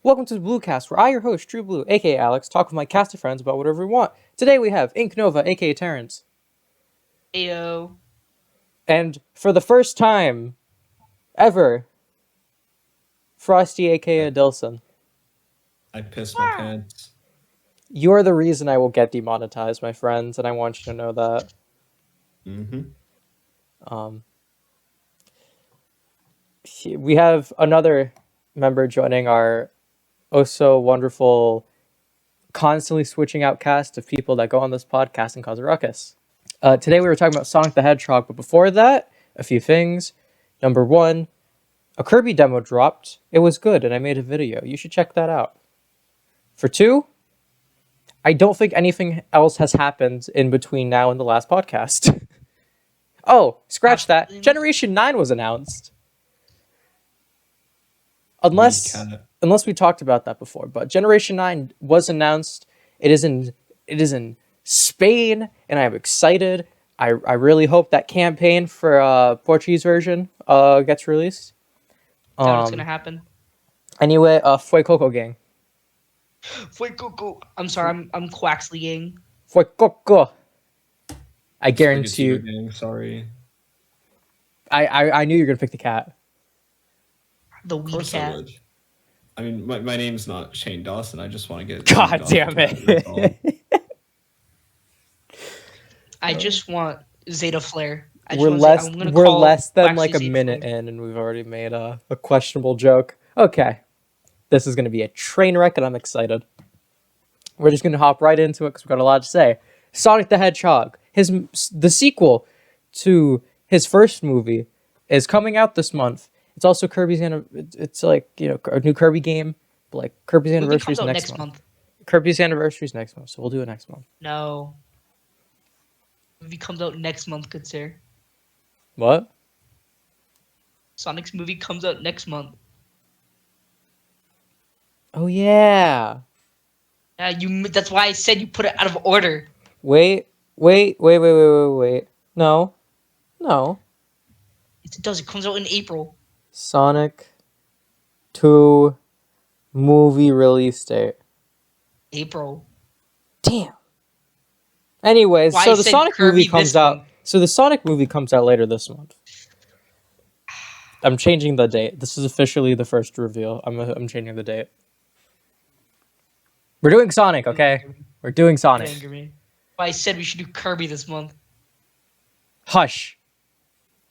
Welcome to the Bluecast, where I, your host, True Blue, aka Alex, talk with my cast of friends about whatever we want. Today we have Ink Nova, aka Terrence. Ayo. And for the first time ever, Frosty, aka Adilson. I pissed my pants. You are the reason I will get demonetized, my friends, and I want you to know that. We have another member joining our oh so wonderful, constantly switching out cast of people that go on this podcast and cause a ruckus. Today we were talking about Sonic the Hedgehog, but before that, a few things. Number one, a Kirby demo dropped. It was good, and I made a video. You should check that out. For two, I don't think anything else has happened in between now and the last podcast. Oh, scratch that. Generation 9 was announced. Unless we talked about that before, but Generation 9 was announced. It is in Spain, and I'm excited. I really hope that campaign for Portuguese version gets released. Is that what's gonna happen? Anyway, Foi Coco Gang. Foi Coco. I'm sorry, I'm Quaxley-ing. Foi Coco. I guarantee you. Gang, sorry. I knew you were gonna pick the cat. The wee cat. I mean, my name's not Shane Dawson. I just want to get. God damn it! I just want Zeta Flare. We're less than like a minute in, and we've already made a questionable joke. Okay, this is gonna be a train wreck, and I'm excited. We're just gonna hop right into it because we've got a lot to say. Sonic the Hedgehog, the sequel to his first movie, is coming out this month. It's also Kirby's it's like, a new Kirby game, but like Kirby's anniversary is next month. Kirby's anniversary is next month, so we'll do it next month. No. Movie comes out next month, good sir. What? Sonic's movie comes out next month. Oh yeah. Yeah, that's why I said you put it out of order. Wait. No. It does. It comes out in April. Sonic 2 movie release date. April. Damn. Anyways, so the Sonic movie comes out. So the Sonic movie comes out later this month. I'm changing the date. This is officially the first reveal. I'm changing the date. We're doing Sonic, okay? We're doing Sonic. I said we should do Kirby this month. Hush.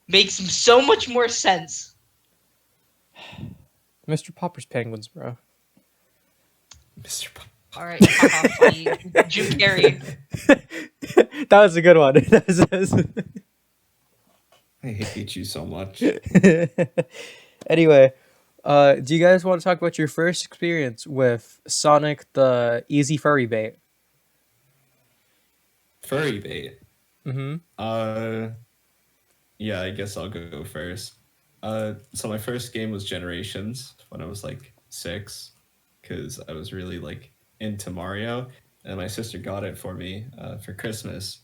Makes so much more sense. Mr. Popper's Penguins, bro. Mr. Popper. All right, Jim Carrey. That was a good one. I hate you so much. Anyway, do you guys want to talk about your first experience with Sonic the Easy Furry Bait? Furry bait? Mm-hmm. Yeah, I guess I'll go first. So my first game was Generations when I was like 6, because I was really like into Mario, and my sister got it for me for Christmas.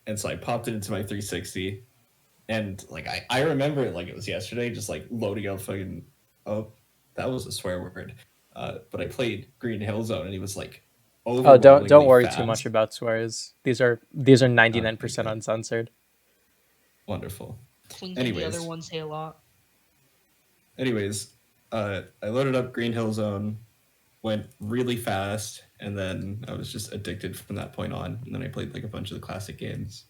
And so I popped it into my 360, and like I remember it like it was yesterday, just like loading up fucking, oh, that was a swear word. But I played Green Hill Zone, and he was like, oh, don't worry too much about swears. These are 99% uncensored. Wonderful. Anyways, the other ones say a lot. Anyways, I loaded up Green Hill Zone, went really fast, and then I was just addicted from that point on. And then I played like a bunch of the classic games.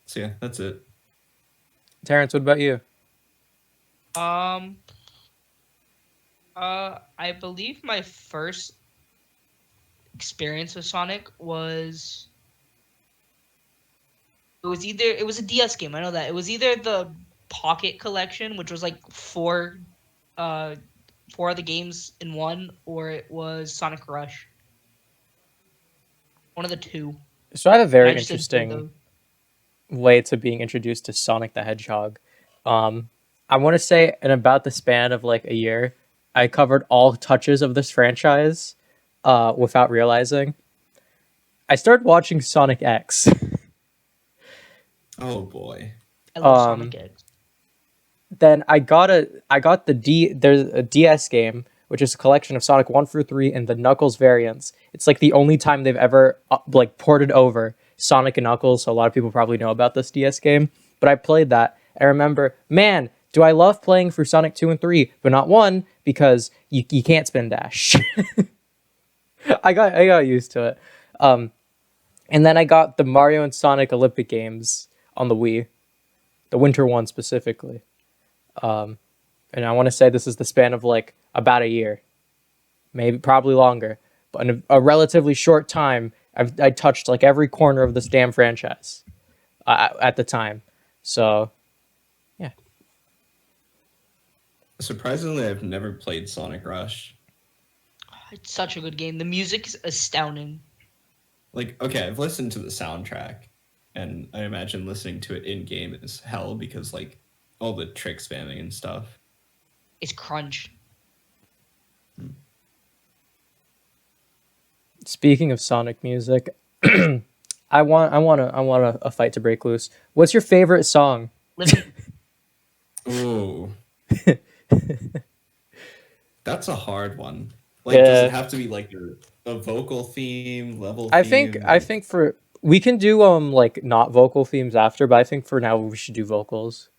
So yeah, that's it. Terrence, what about you? I believe my first experience with Sonic was it was a DS game. I know that. It was either the Pocket Collection, which was like four of the games in one, or it was Sonic Rush. One of the two. So I have a very interesting way to being introduced to Sonic the Hedgehog. I want to say in about the span of like a year, I covered all touches of this franchise without realizing. I started watching Sonic X. Oh boy. I love Sonic X. then I got there's a DS game which is a collection of Sonic 1 through 3 and the Knuckles variants. It's like the only time they've ever like ported over Sonic and Knuckles, so a lot of people probably know about this DS game. But I played that. I remember, man, do I love playing through Sonic 2 and 3, but not 1 because you can't spin dash. I got used to it. And then I got the Mario and Sonic Olympic Games on the Wii, the winter one specifically. And I want to say this is the span of like about a year, maybe probably longer, but in a relatively short time, I touched like every corner of this damn franchise at the time. So, yeah. Surprisingly, I've never played Sonic Rush. It's such a good game. The music is astounding. Like, okay, I've listened to the soundtrack, and I imagine listening to it in game is hell because like all the trick spamming and stuff. It's crunch. Speaking of Sonic music, I want a fight to break loose. What's your favorite song? Living, Ooh. That's a hard one. Like, does it have to be like a vocal theme, level I theme? think for we can do like not vocal themes after, but I think for now we should do vocals.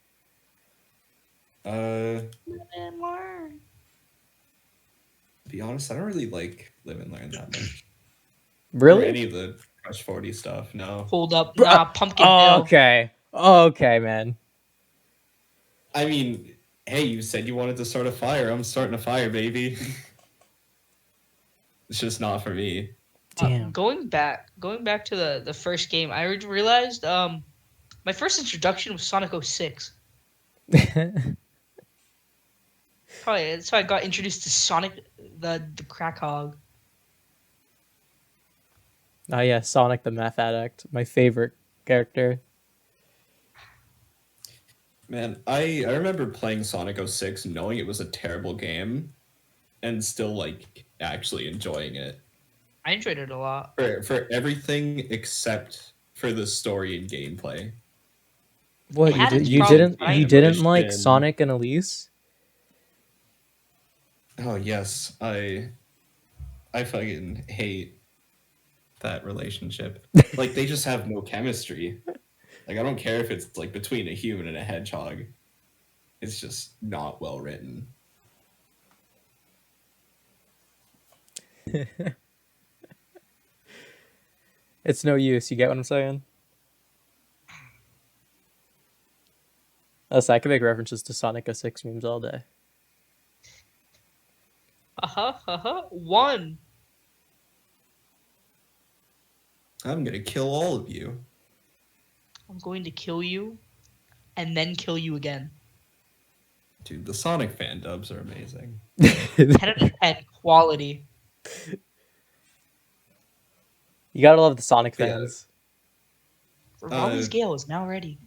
To be honest, I don't really like Live and Learn that much. Or Really? any of the Crush 40 stuff, no. hold up. Nah, Pumpkin Hill. Okay, man. I mean, hey, you said you wanted to start a fire. I'm starting a fire, baby. It's just not for me. Damn. Going back to the first game, I realized my first introduction was Sonic 06. Probably that's how I got introduced to Sonic the Crack Hog. Oh yeah, Sonic the Meth Addict, my favorite character. Man, I remember playing Sonic 06 knowing it was a terrible game and still like actually enjoying it. I enjoyed it a lot. For everything except for the story and gameplay. What It had its you problems, didn't but I you enjoyed didn't it. like And- Sonic and Elise? Oh yes, I fucking hate that relationship. Like they just have no chemistry. Like I don't care if it's like between a human and a hedgehog. It's just not well written. It's no use. You get what I'm saying? Listen, I can make references to Sonic 06 memes all day. One. I'm gonna kill all of you. I'm going to kill you, and then kill you again. Dude, the Sonic fan dubs are amazing. 10 out of 10 quality. You gotta love the Sonic Yeah. fans. Robbie's Gale is now ready.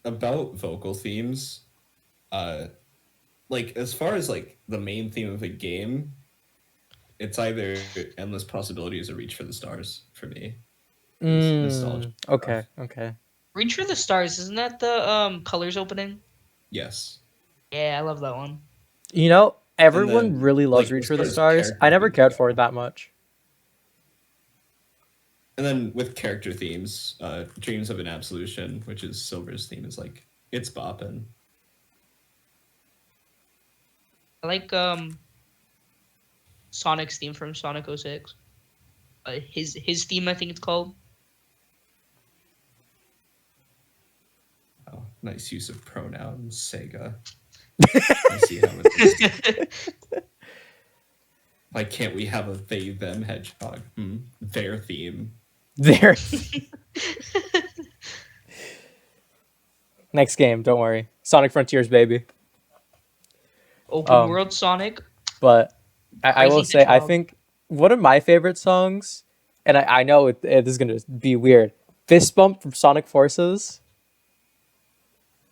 About vocal themes, like as far as like the main theme of a game, it's either Endless Possibilities or Reach for the Stars for me. It's nostalgia Okay, stuff. okay. Reach for the Stars, isn't that the Colors opening? Yes. Yeah, I love that one. You know, everyone then, really loves like, Reach as for the far as Stars. I character never themes cared go. for it that much. And then with character themes, Dreams of an Absolution, which is Silver's theme, is like it's bopping. I like Sonic's theme from Sonic 06. His theme, I think it's called. Oh, nice use of pronouns, Sega. I see how it is. Why can't we have a they them hedgehog? Their theme. There. Next game, don't worry. Sonic Frontiers, baby. Open World Sonic. But I will Crazy say, I Hedgehog. think one of my favorite songs, and I know this is going to be weird, Fist Bump from Sonic Forces.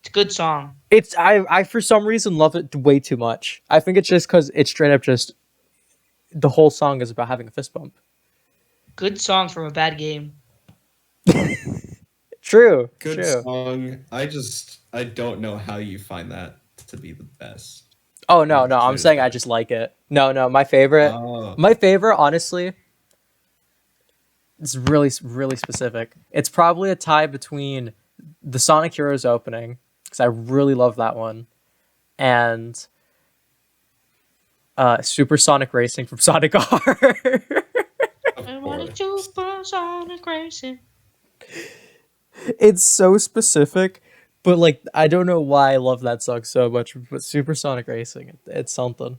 It's a good song. I for some reason love it way too much. I think it's just because it's straight up just, the whole song is about having a fist bump. Good song from a bad game. True. Good True. song. I don't know how you find that to be the best. Oh no, It's no, I'm very saying I good. just like it. No, no, my favorite, honestly, it's really, really specific. It's probably a tie between the Sonic Heroes opening, because I really love that one, and Supersonic Racing from Sonic R. Of I wanted course. supersonic racing. It's so specific, but like I don't know why I love that song so much. But Supersonic Racing, it's something.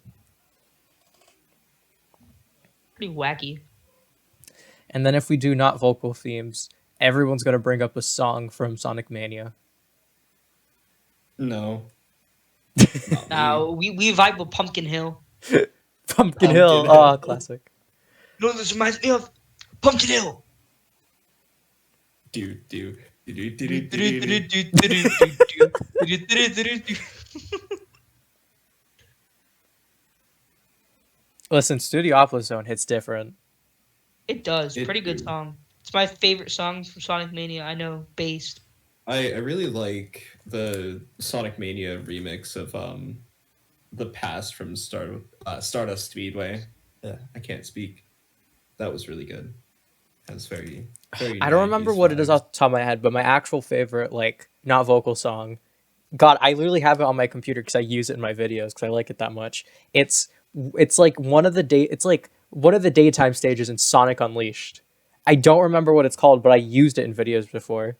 Pretty wacky. And then if we do not vocal themes, everyone's gonna bring up a song from Sonic Mania. No. Not me. We vibe with Pumpkin Hill. Pumpkin Hill, Pumpkin Hill. classic. You know what this reminds me of? Pumpkin Hill. Do. Listen, Studiopolis Zone hits different. It does. It Pretty good do. song. It's my favorite song from Sonic Mania. I know, based. I really like the Sonic Mania remix of the past from Stardust Speedway. I can't speak. That was really good. That was very very. I don't remember 90s what it is vibes. off the top of my head, but my actual favorite, like, not vocal song, God, I literally have it on my computer because I use it in my videos because I like it that much. It's like it's like one of the daytime stages in Sonic Unleashed. I don't remember what it's called, but I used it in videos before.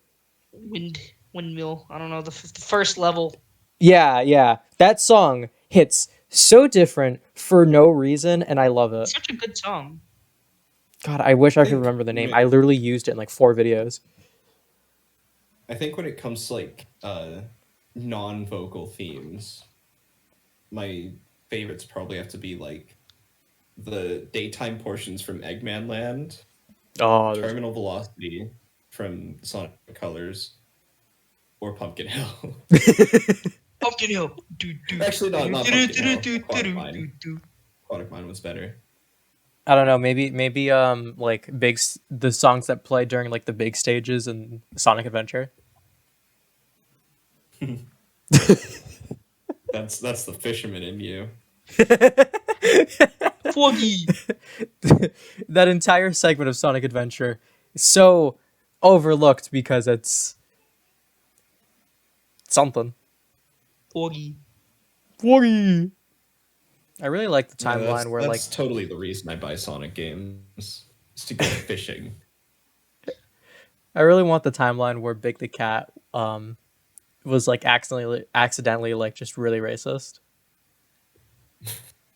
Windmill. I don't know the first level. Yeah, yeah. That song hits so different for no reason, and I love it. Such a good song. God, I wish I could think remember the name. when I literally used it in like 4 videos. I think when it comes to like non-vocal themes, my favorites probably have to be like the daytime portions from Eggman Land, Oh, Terminal Velocity from Sonic Colors, or Pumpkin Hill. Pumpkin Hill. Actually, not Pumpkin Hill. Aquatic Mine. Aquatic Mine was better. I don't know. Maybe like the songs that play during like the big stages in Sonic Adventure. That's the fisherman in you. Foggy. That entire segment of Sonic Adventure is so overlooked because it's something. Foggy. Foggy. I really like the Yeah, timeline where that's totally the reason I buy Sonic games, is to go fishing. I really want the timeline where Big the Cat was like accidentally like just really racist.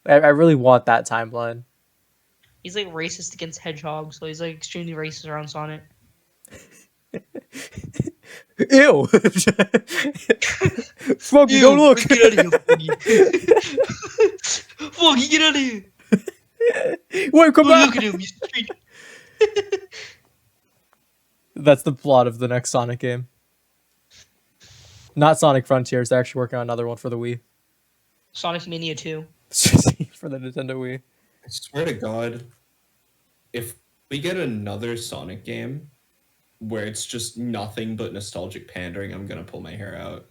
I really want that timeline. He's like racist against hedgehogs, so he's like extremely racist around Sonic. Ew. Foggy, don't look. Get out of here, Foggy. Foggy, get out of here. Wait, come back. Look at him. He's street. That's the plot of the next Sonic game. Not Sonic Frontiers. They're actually working on another one for the Wii. Sonic Mania 2. For the Nintendo Wii. I swear to God, if we get another Sonic game where it's just nothing but nostalgic pandering, I'm gonna pull my hair out.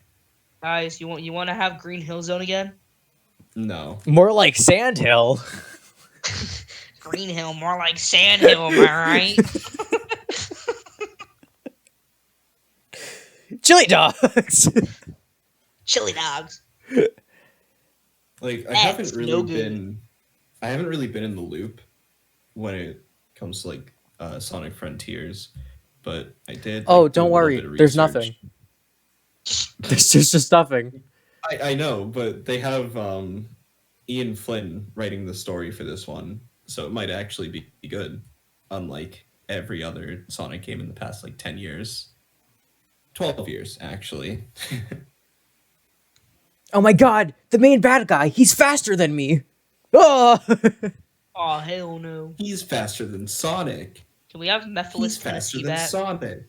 Guys, you want to have Green Hill Zone again? No. More like Sandhill. Green Hill, more like Sand Hill, am I right? Chili dogs. Chili dogs. Like I That's haven't really no good. been in the loop when it comes to like Sonic Frontiers, but I did. Oh, like, do a don't little worry. bit of There's research. nothing. There's just nothing. I know, but they have Ian Flynn writing the story for this one, so it might actually be good, unlike every other Sonic game in the past like 10 years. 12 years, actually. Oh my god, the main bad guy, he's faster than me. Oh! Oh, hell no. He's faster than Sonic. Can we have He's Mephiles faster Tennessee than back? Sonic.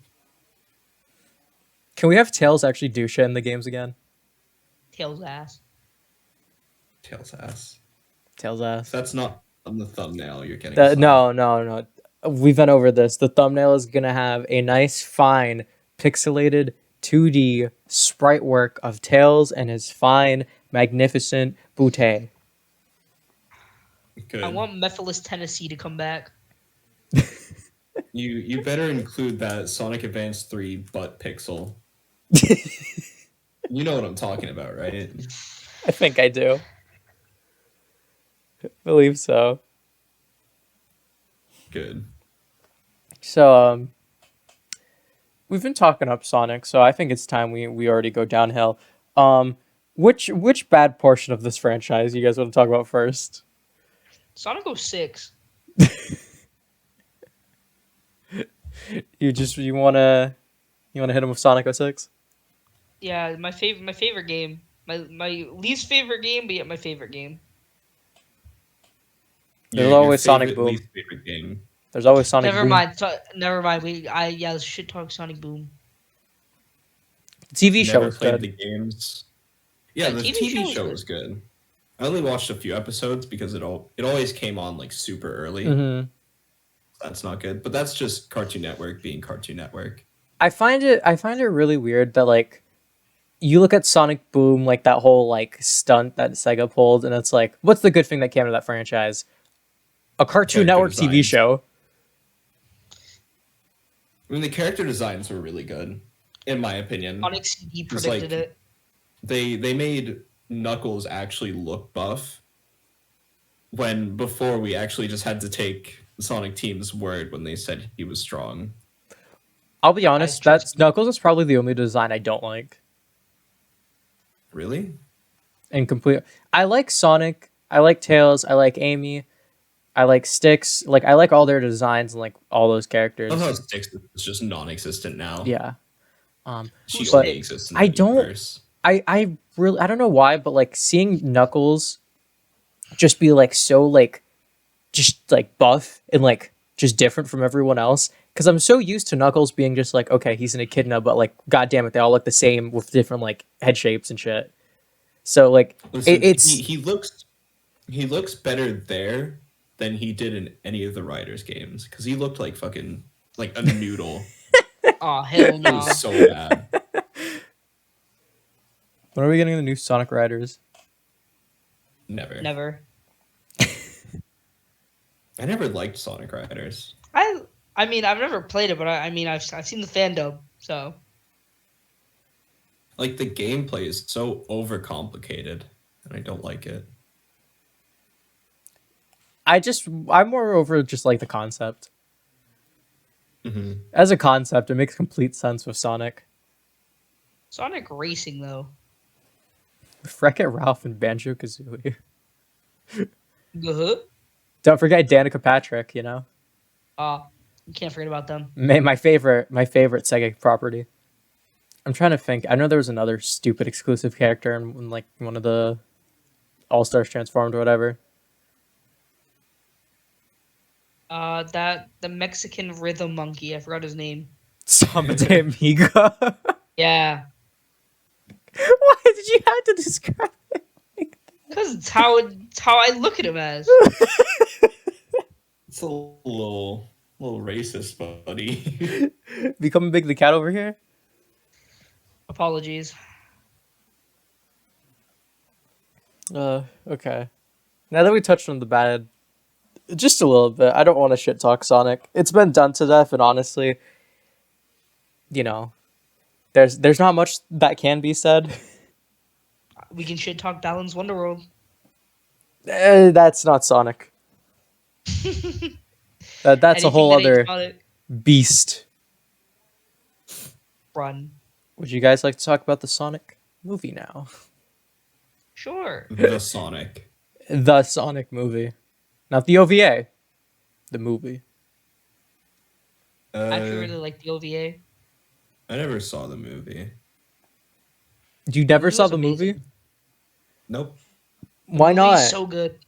Can we have Tails actually do shit in the games again? Tails ass. Tails ass. Tails ass. If that's not on the thumbnail, you're getting No. We've been over this. The thumbnail is gonna have a nice, fine pixelated 2D sprite work of Tails and his fine, magnificent bootay. Good. I want Mephiles, Tennessee to come back. You better include that Sonic Advance 3 butt pixel. You know what I'm talking about, right? I think I do. I believe so. Good. So, we've been talking up Sonic, so I think it's time we already go downhill. Which bad portion of this franchise you guys want to talk about first? Sonic 06. You wanna hit him with Sonic 06? Yeah, my favorite game. My least favorite game, but yet my favorite game. There's always Sonic favorite, Boom. least favorite game. There's always Sonic Never Boom. mind. Never mind. Let's shit talk Sonic Boom. The TV show Never was played good. the games. Yeah, The the TV TV show show was was good. I only watched a few episodes because it always came on like super early. Mm-hmm. That's not good, but that's just Cartoon Network being Cartoon Network. I find it really weird that like you look at Sonic Boom, like that whole like stunt that Sega pulled, and it's like, what's the good thing that came out of that franchise? A Cartoon Character Network TV designs. show. I mean, the character designs were really good, in my opinion. Sonic CD It's predicted like- it. They made Knuckles actually look buff when before we actually just had to take Sonic Team's word when they said he was strong. I'll be honest, trust- Knuckles is probably the only design I don't like. Really? And complete. I like Sonic. I like Tails. I like Amy. I like Styx. Like I like all their designs and like all those characters. I love how Styx is just non-existent now. Yeah. She Who's only Styx? exists in I that don't- universe. I really I don't know why, but like seeing Knuckles just be like so like just like buff and like just different from everyone else. Because I'm so used to Knuckles being just like, okay, he's an echidna, but like, god damn it, they all look the same with different like head shapes and shit. So like, Listen, it's he looks better there than he did in any of the Riders games because he looked like fucking like a noodle. Oh hell It no! was so bad. when are we getting the new Sonic Riders? Never. Never. I never liked Sonic Riders. I mean, I've never played it, but I mean, I've seen the fandom, so Like the gameplay is so overcomplicated, and I don't like it. I'm more over just like the concept. Mm-hmm. As a concept, it makes complete sense with Sonic. Sonic Racing though. Wreck-It Ralph and Banjo-Kazooie. Uh-huh. Don't forget Danica Patrick, you know? You can't forget about them. My favorite Sega property. I'm trying to think. I know there was another stupid exclusive character in like one of the All-Stars Transformed or whatever. The Mexican rhythm monkey. I forgot his name. Samba de Amiga. Yeah, Why did you have to describe it? because it's how I look at him as. It's a little racist, buddy. Becoming Big the Cat over here? Apologies. Okay. Now that we touched on the bad just a little bit, I don't want to shit talk Sonic. It's been done to death, and honestly, you know, there's not much that can be said. We can shit talk Balan's Wonderworld. That's not Sonic. That's a whole Anything that ain't other Sonic, beast. run. Would you guys like to talk about the Sonic movie now? Sure. The Sonic. The Sonic movie. Not the OVA. The movie. I actually really like the OVA. I never saw the movie. You never movie saw was the movie? amazing. Nope. Why The movie's not? so good.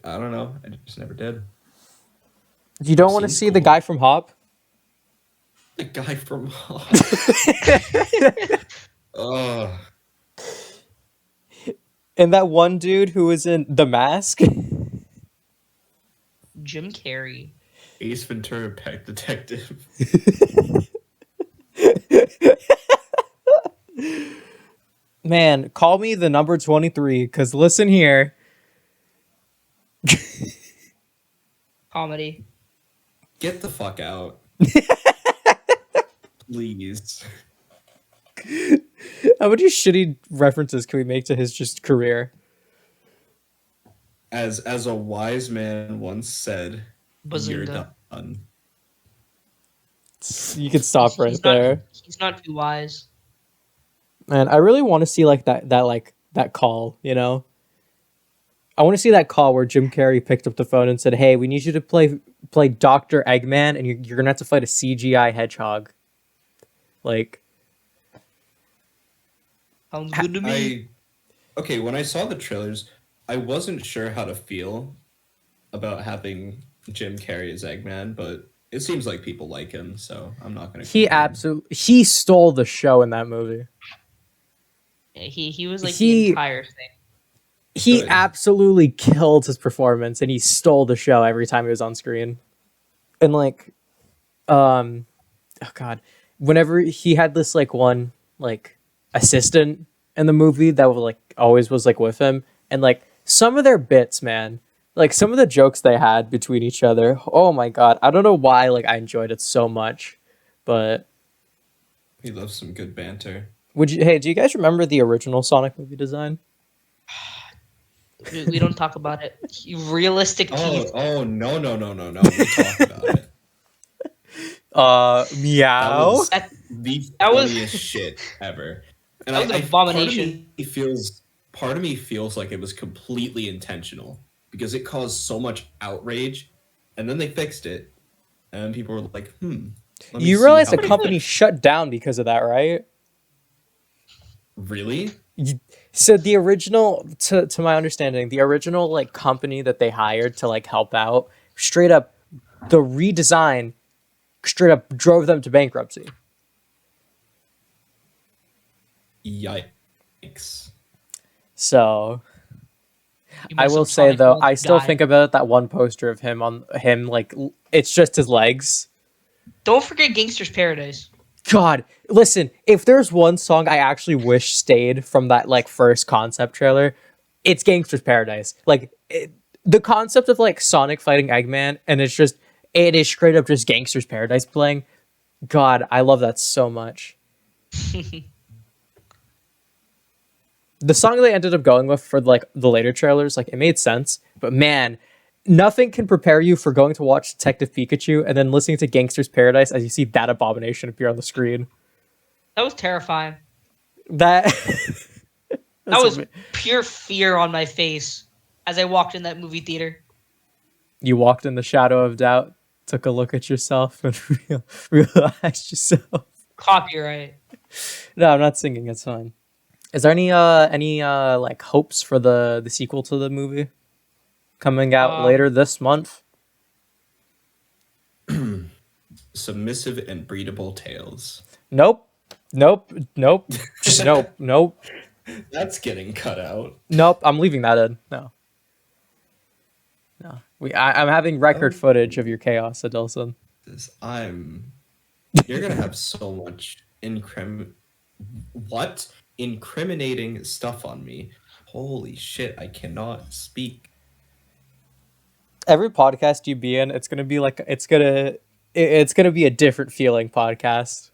I don't know. I just never did. You don't want to Seems see the cool. guy from Hop? The guy from Oh, And that one dude who was in The Mask? Jim Carrey. Ace Ventura, Pet Detective. Man, call me the number 23, because listen here. Comedy. Get the fuck out. Please. How many shitty references can we make to his just career? As a wise man once said, you're Bazinga. done. You can stop right there. He's not too wise. Man, I really want to see like that call, you know? I want to see that call where Jim Carrey picked up the phone and said, "Hey, we need you to play Dr. Eggman, and you're gonna have to fight a CGI hedgehog." Like, Sounds good to me. Okay, when I saw the trailers, I wasn't sure how to feel about having Jim Carrey as Eggman, but it seems like people like him, so I'm not gonna complain. he stole the show in that movie. Yeah, he was like the entire thing. He Good. absolutely killed his performance, and he stole the show every time he was on screen. And like, oh god, whenever he had this like one like assistant in the movie that was like always was like with him, and like some of their bits, man, like some of the jokes they had between each other. Oh my god, I don't know why like I enjoyed it so much, but He loves some good banter. Hey, do you guys remember the original Sonic movie design? We don't talk about it. Realistic teeth. Oh no. We talk about it. Meow. That was the That was- funniest shit ever. And That was an abomination. Part of me feels like it was completely intentional because it caused so much outrage, and then they fixed it, and people were like, let me You see realize how the they company fix it." shut down because of that, right? Really? So the original, to my understanding, the original like company that they hired to like help out, straight up, the redesign straight up drove them to bankruptcy. Yikes. So You I messed will up say Sonic though, World, I you still die. think about that one poster of him on him like it's just his legs. Don't forget Gangster's Paradise. God, listen, if there's one song I actually wish stayed from that like first concept trailer, it's Gangster's Paradise. Like the concept of like Sonic fighting Eggman, and it is straight up just Gangster's Paradise playing. God, I love that so much. The song they ended up going with for like the later trailers, like it made sense, but man, nothing can prepare you for going to watch Detective Pikachu and then listening to Gangster's Paradise as you see that abomination appear on the screen. That was terrifying. That That was pure fear on my face as I walked in that movie theater. You walked in the shadow of doubt, took a look at yourself, and realized yourself. Copyright. No, I'm not singing. It's fine. Is there any like hopes for the sequel to the movie coming out later this month? Submissive and breedable tales. Nope. Just nope. That's getting cut out. Nope. I'm leaving that in. No. I'm having record footage of your chaos, Adilson. You're gonna have so much incriminating stuff on me. Holy shit! I cannot speak. Every podcast you be in, it's gonna be like it's gonna be a different feeling podcast.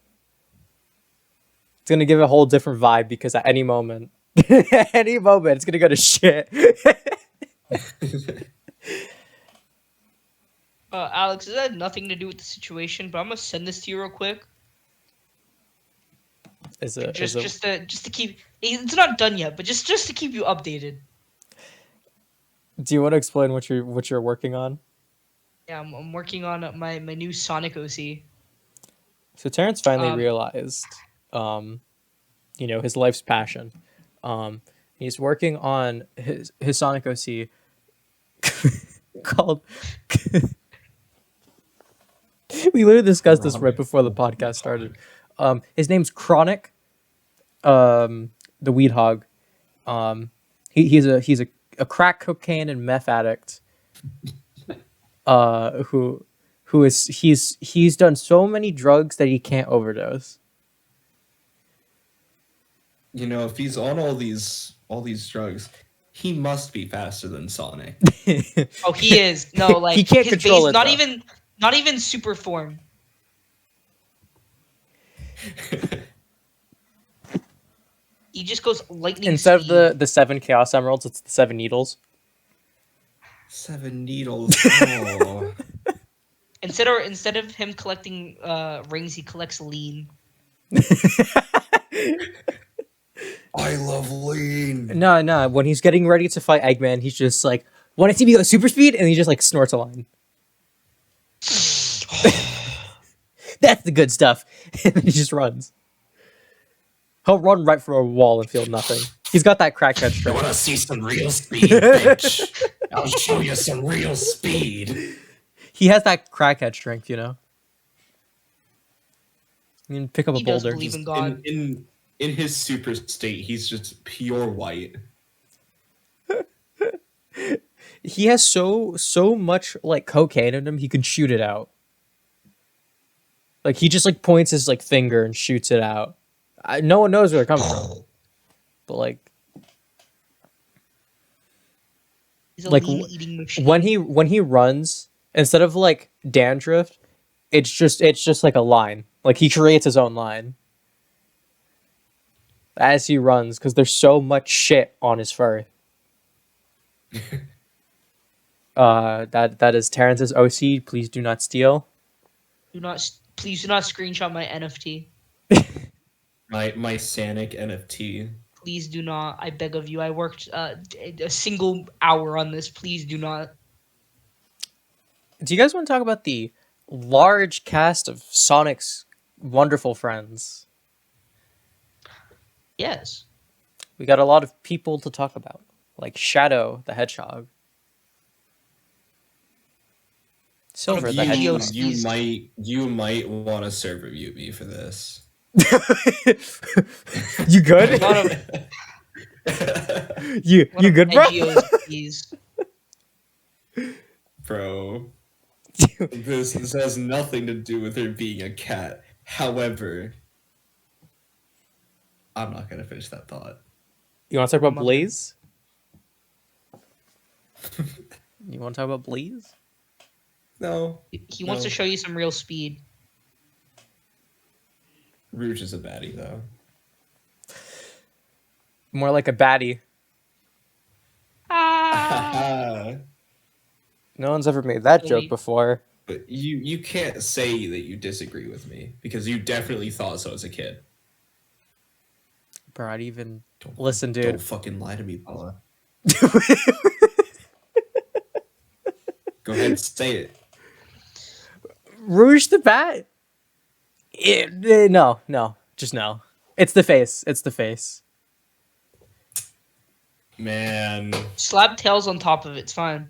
It's gonna give a whole different vibe because at any moment, it's gonna go to shit. Alex, this had nothing to do with the situation, but I'm gonna send this to you real quick. Just to keep. It's not done yet, but just to keep you updated. Do you want to explain what you're working on? Yeah, I'm working on my new Sonic OC. So Terrence finally realized, his life's passion. He's working on his Sonic OC called. We literally discussed this right before the podcast started. His name's Chronic, the Weed Hog. He's a crack cocaine and meth addict. He's done so many drugs that he can't overdose. if he's on all these drugs, he must be faster than Sonic. Oh, he is. No, like he can't his control base, it. not even super form. He just goes lightning Instead speed. of the 7 Chaos Emeralds, it's the 7 Needles. 7 needles. Oh. Instead of him collecting rings, he collects lean. I love lean. No. When he's getting ready to fight Eggman, he's just like, "Want to see me go super speed?" And he just like snorts a line. That's the good stuff. And he just runs. He'll run right through a wall and feel nothing. He's got that crackhead You strength. want to see some real speed, bitch? I'll show you some real speed. He has that crackhead strength, you know. You can pick up a He does boulder. believe in God. In his super state, he's just pure white. He has so much like cocaine in him, he can shoot it out. Like he just like points his like finger and shoots it out. No one knows where they're coming from. But like He's a like lean eating machine. when he runs, instead of like dandruff, it's just like a line. Like he creates his own line as he runs because there's so much shit on his fur. That is Terrence's OC. Please do not steal. Please do not screenshot my NFT. My Sanic NFT. Please do not. I beg of you. I worked a single hour on this. Please do not. Do you guys want to talk about the large cast of Sonic's wonderful friends? Yes. We got a lot of people to talk about, like Shadow the Hedgehog, Silver the Hedgehog. You might want to server mute me for this. You good? you good, bro? Please. Bro, this has nothing to do with her being a cat. However, I'm not gonna finish that thought. You want to talk about Blaze? You want to talk about Blaze? No. He wants to show you some real speed. Rouge is a baddie, though. More like a baddie. No one's ever made that joke before. But you can't say that you disagree with me because you definitely thought so as a kid. Bro, I'd even listen, dude. Don't fucking lie to me, Paula. Go ahead and say it. Rouge the Bat? No, just no. It's the face. It's the face. Man. Slap tails on top of it. It's fine.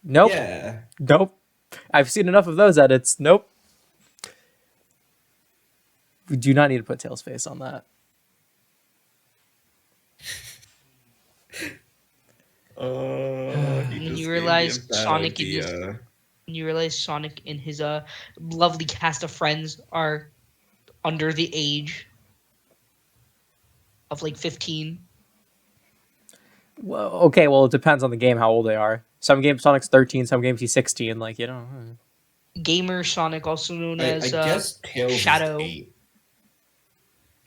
Nope. Yeah. Nope. I've seen enough of those edits. Nope. We do not need to put Tails' face on that. When you realize Sonic and his lovely cast of friends are under the age of like 15. Well, okay, well, it depends on the game how old they are. Some games Sonic's 13, some games he's 16, like, you know. Gamer Sonic, also known as I guess Tails Shadow. is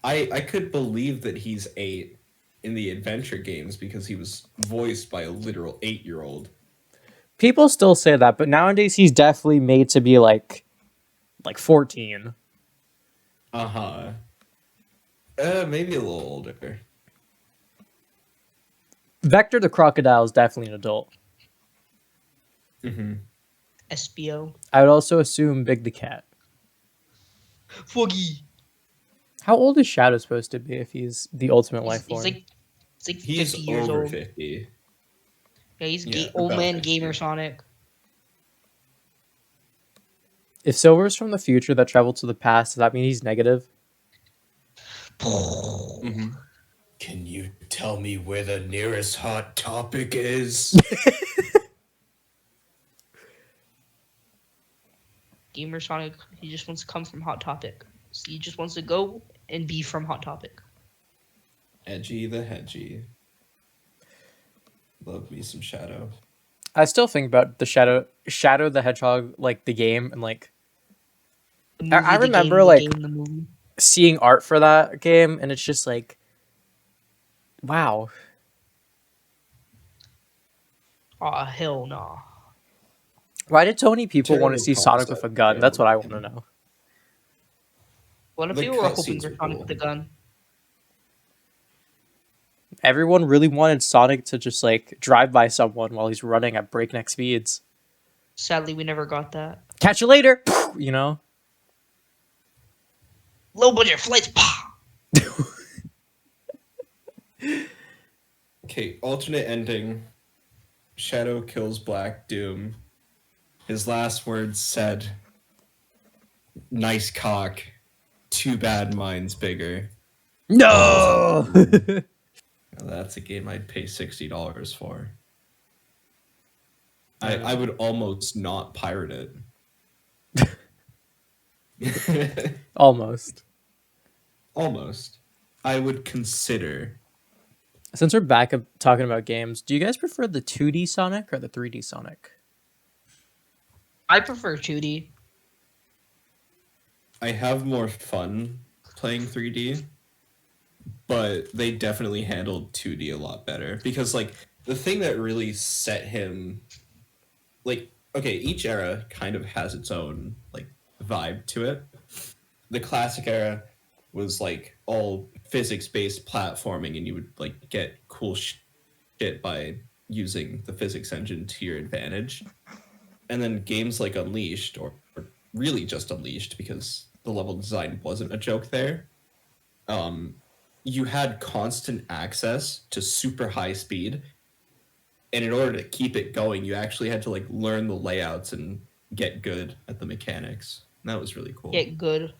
8. I could believe that he's 8 in the adventure games because he was voiced by a literal 8-year-old. People still say that, but nowadays he's definitely made to be like 14. Uh-huh. Maybe a little older. Vector the Crocodile is definitely an adult. Mm-hmm. SBO. I would also assume Big the Cat. Foggy. How old is Shadow supposed to be if he's the ultimate life form? He's like 50 years over old. 50. Yeah, he's old man 50. Gamer Sonic. If Silver's from the future that traveled to the past, does that mean he's negative? Mm-hmm. Can you tell me where the nearest hot topic is? Gamer Sonic, he just wants to come from Hot Topic. So he just wants to go and be from Hot Topic. Edgy the hedgy. Love me some Shadow. I still think about the Shadow the Hedgehog, like the game, and like The I movie, the remember game, the like game, the movie. seeing art for that game, and it's just like, wow. Aw, hell no. Why did so many people want to Terrible see Sonic with a concept, gun? That's terrible what I want game. to know. What if The people were hoping cutscenes for are Sonic cool. with a gun? Everyone really wanted Sonic to just like drive by someone while he's running at breakneck speeds. Sadly, we never got that. Catch you later, you know. Low budget flights. Pah! Okay, alternate ending. Shadow kills Black Doom. His last words said, "Nice cock. Too bad mine's bigger." No. Now, that's a game I'd pay $60 for. I would almost not pirate it. Almost. Almost. I would consider. Since we're back up talking about games, do you guys prefer the 2D Sonic or the 3D Sonic? I prefer 2D. I have more fun playing 3D, but they definitely handled 2D a lot better. Because, like, the thing that really set him... Like, okay, each era kind of has its own, like, vibe to it. The classic era was, like, all physics-based platforming, and you would, like, get cool shit by using the physics engine to your advantage. And then games like Unleashed, or really just Unleashed, because the level design wasn't a joke there, you had constant access to super high speed, and in order to keep it going, you actually had to like learn the layouts and get good at the mechanics. And that was really cool. Get good.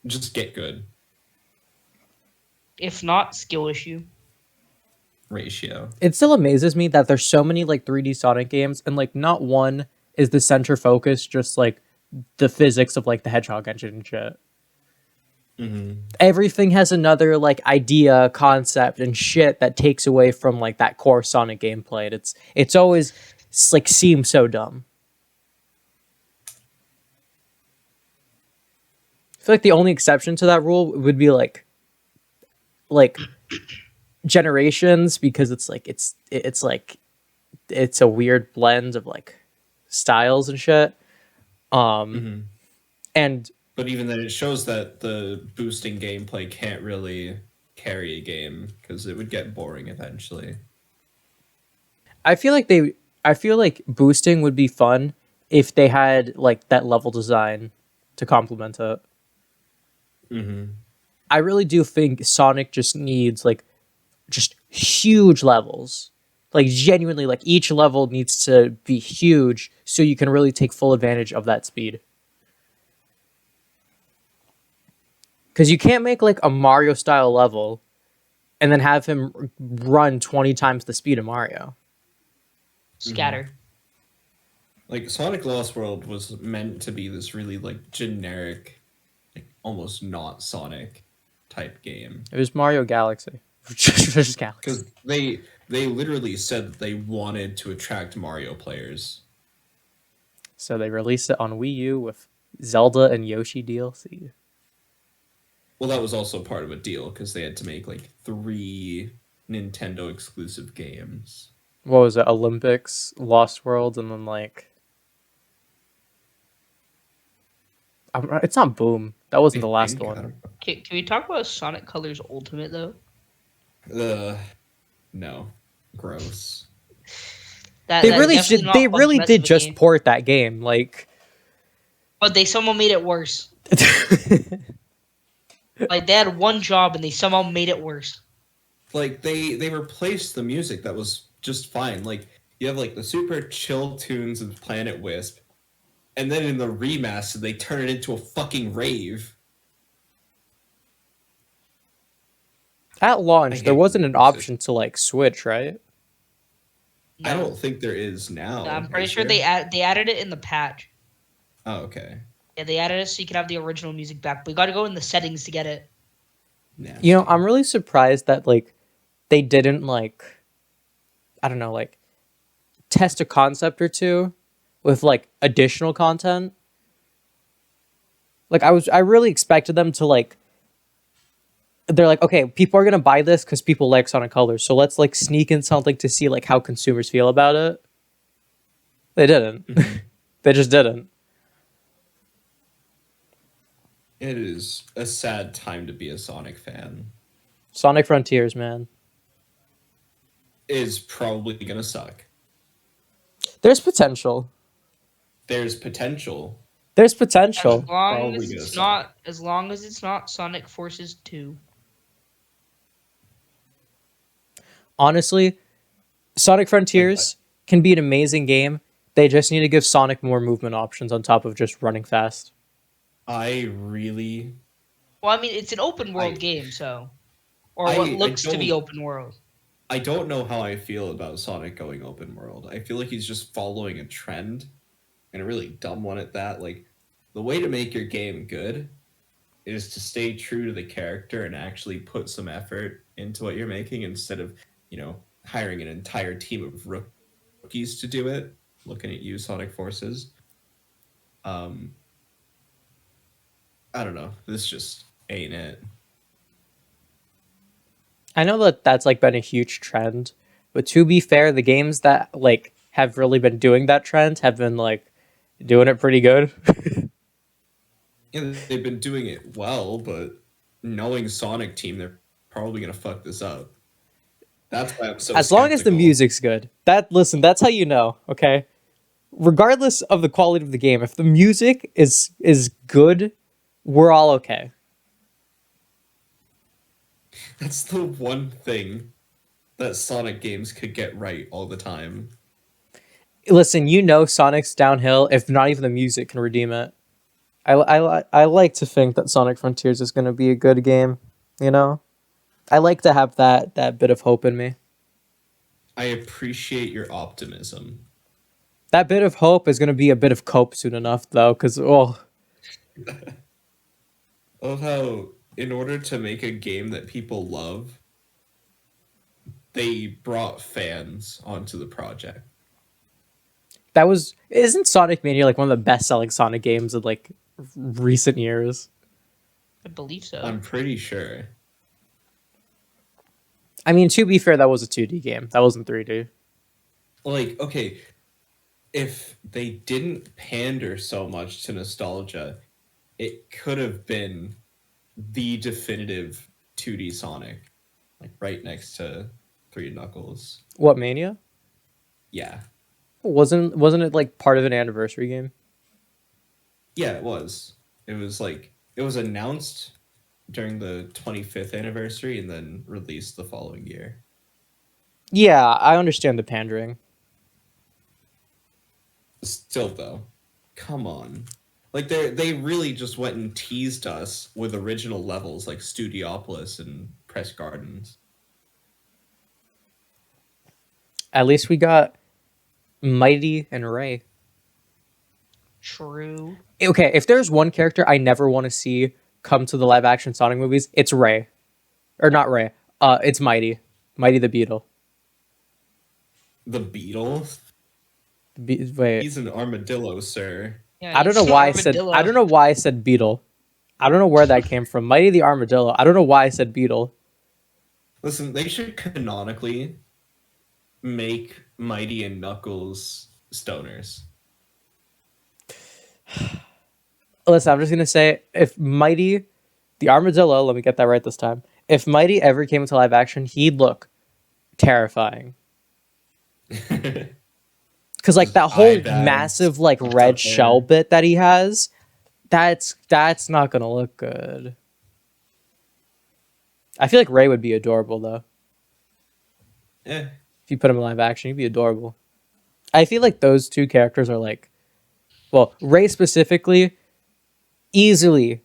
Just get good. If not, skill issue. Ratio. It still amazes me that there's so many like 3D Sonic games, and like not one is the center focus, just like the physics of like the Hedgehog engine and shit. Mm-hmm. Everything has another like idea, concept, and shit that takes away from like that core Sonic gameplay. And it's always like seems so dumb. I feel like the only exception to that rule would be like Generations, because it's like it's a weird blend of like styles and shit. Mm-hmm. And But even then, it shows that the boosting gameplay can't really carry a game because it would get boring eventually. I feel like boosting would be fun if they had like that level design to complement it. Mm-hmm. I really do think Sonic just needs like just huge levels. Like genuinely, like each level needs to be huge so you can really take full advantage of that speed. Because you can't make like a Mario style level and then have him run 20 times the speed of Mario. Scatter. Like Sonic Lost World was meant to be this really like generic, like almost not Sonic type game. It was Mario Galaxy. Just Galaxy. Because they literally said that they wanted to attract Mario players. So they released it on Wii U with Zelda and Yoshi DLC. Well, that was also part of a deal because they had to make like 3 Nintendo exclusive games. What was it? Olympics, Lost World, and then like... It's not Boom. That wasn't the last one. Can we talk about Sonic Colors Ultimate though? No. Gross. They really did just port that game, like... But they somehow made it worse. Like they had one job and they somehow made it worse. Like they replaced the music that was just fine. Like you have like the super chill tunes of Planet Wisp, and then in the remaster they turn it into a fucking rave. At launch, there wasn't an option to like switch, right? No. I don't think there is now. I'm pretty sure they added it in the patch. Oh, okay. Yeah, they added it so you can have the original music back. But you got to go in the settings to get it. Nasty. You know, I'm really surprised that like they didn't like, I don't know, like test a concept or two with like additional content. Like I really expected them to like, they're like, okay, people are gonna buy this because people like Sonic Colors, so let's like sneak in something to see like how consumers feel about it. They didn't. They just didn't. It is a sad time to be a Sonic fan. Sonic Frontiers, man. Is probably gonna suck. There's potential. There's potential. There's potential. Probably gonna suck. As long as it's not Sonic Forces 2. Honestly, Sonic Frontiers can be an amazing game. They just need to give Sonic more movement options on top of just running fast. I really Well, I mean, it's an open world game, so, or what looks to be open world. I don't know how I feel about Sonic going open world. I feel like he's just following a trend, and a really dumb one at that. Like, the way to make your game good is to stay true to the character and actually put some effort into what you're making instead of, hiring an entire team of rookies to do it. Looking at you, Sonic Forces. I don't know. This just ain't it. I know that that's like been a huge trend, but to be fair, the games that like have really been doing that trend have been like doing it pretty good. Yeah, they've been doing it well, but knowing Sonic Team, they're probably gonna fuck this up. That's why I'm so. As long as the music's good. That's how you know, okay? Regardless of the quality of the game, if the music is good, we're all okay. That's the one thing that Sonic games could get right all the time. Listen, Sonic's downhill if not even the music can redeem it. I like to think that Sonic Frontiers is going to be a good game, I like to have that bit of hope in me. I appreciate your optimism. That bit of hope is going to be a bit of cope soon enough, though, because, I love how, in order to make a game that people love, they brought fans onto the project. Isn't Sonic Mania like one of the best-selling Sonic games of like recent years? I believe so. I'm pretty sure. I mean, to be fair, that was a 2D game. That wasn't 3D. Like, okay, if they didn't pander so much to nostalgia, it could have been the definitive 2D Sonic, like right next to Three Knuckles. What, Mania? Yeah. Wasn't it like part of an anniversary game? Yeah, it was. It was announced during the 25th anniversary and then released the following year. Yeah, I understand the pandering. Still though, come on. Like they really just went and teased us with original levels like Studiopolis and Press Gardens. At least we got Mighty and Ray. True. Okay, if there's one character I never want to see come to the live action Sonic movies, it's Ray. Or not Ray. It's Mighty. Mighty the Beetle. The Beetle? Wait. He's an armadillo, sir. Yeah, I don't know why I said Beetle. I don't know where that came from. Mighty the Armadillo. I don't know why I said Beetle. Listen, they should canonically make Mighty and Knuckles stoners. Listen, I'm just gonna say, if Mighty the Armadillo, let me get that right this time. If Mighty ever came into live action, he'd look terrifying. Because like that whole massive like red shell bit that he has, that's not gonna look good. I feel like Ray would be adorable though. Yeah. If you put him in live action, he'd be adorable. I feel like those two characters are like, well, Ray specifically, easily,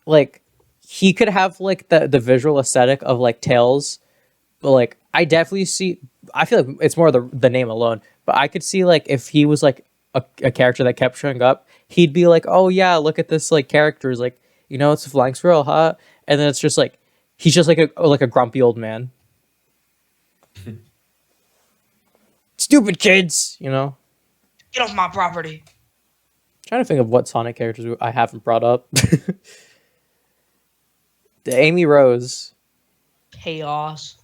like he could have like the visual aesthetic of like Tails, but like I feel like it's more the name alone, but I could see like if he was like a character that kept showing up, he'd be like, oh yeah, look at this like character is like, it's a flying squirrel, huh? And then it's just like he's just like a grumpy old man. Stupid kids, you know. Get off my property. Trying to think of what Sonic characters I haven't brought up. The Amy Rose, Chaos.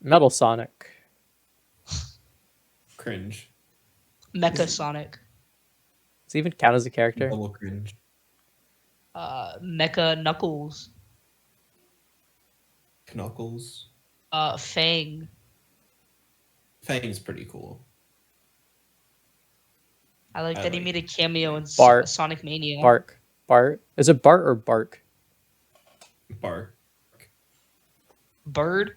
Metal Sonic, Cringe. Mecha Sonic. does he even count as a character? Double cringe. Mecha Knuckles. Knuckles. Fang. Fang's pretty cool. I like that he made a cameo in Bart. Sonic Mania. Bart. Is it Bart or Bark? Bark. Bird.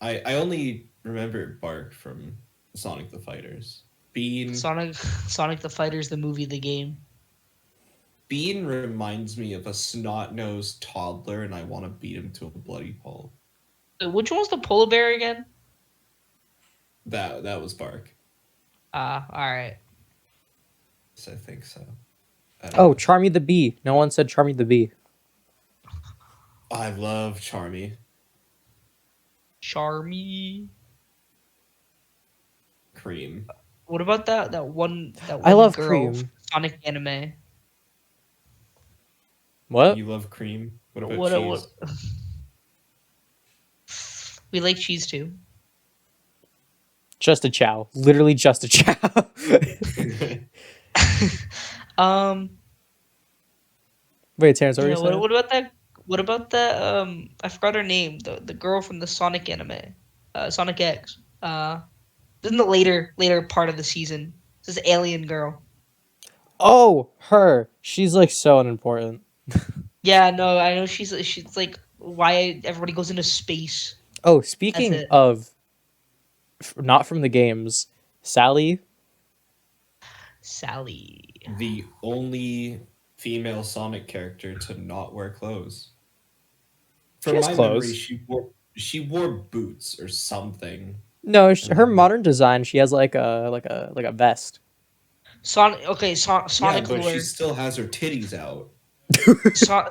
I only remember Bark from Sonic the Fighters. Bean. Sonic the Fighters, the movie, the game. Bean reminds me of a snot-nosed toddler, and I want to beat him to a bloody pulp. Which one was the polar bear again? That was Bark. All right. So I think so. Oh, Charmy the Bee. No one said Charmy the Bee. I love Charmy. Charmy. Cream. What about that one I love girl Cream. from Sonic anime? What? You love cream? What about What? cheese? We like cheese too. Just a chow. Literally just a chow. Wait, Terrence, what were you saying? What about that? What about that? I forgot her name. The girl from the Sonic anime, Sonic X. In the later part of the season, this alien girl. Oh, her. She's like so unimportant. Yeah, no, I know she's like why everybody goes into space. Oh, speaking it. of not from the games, Sally. Sally. The only female Sonic character to not wear clothes. She From has my clothes. memory, she wore boots or something. No, her modern design, she has like a vest. Sonic Yeah, but lore. she still has her titties out.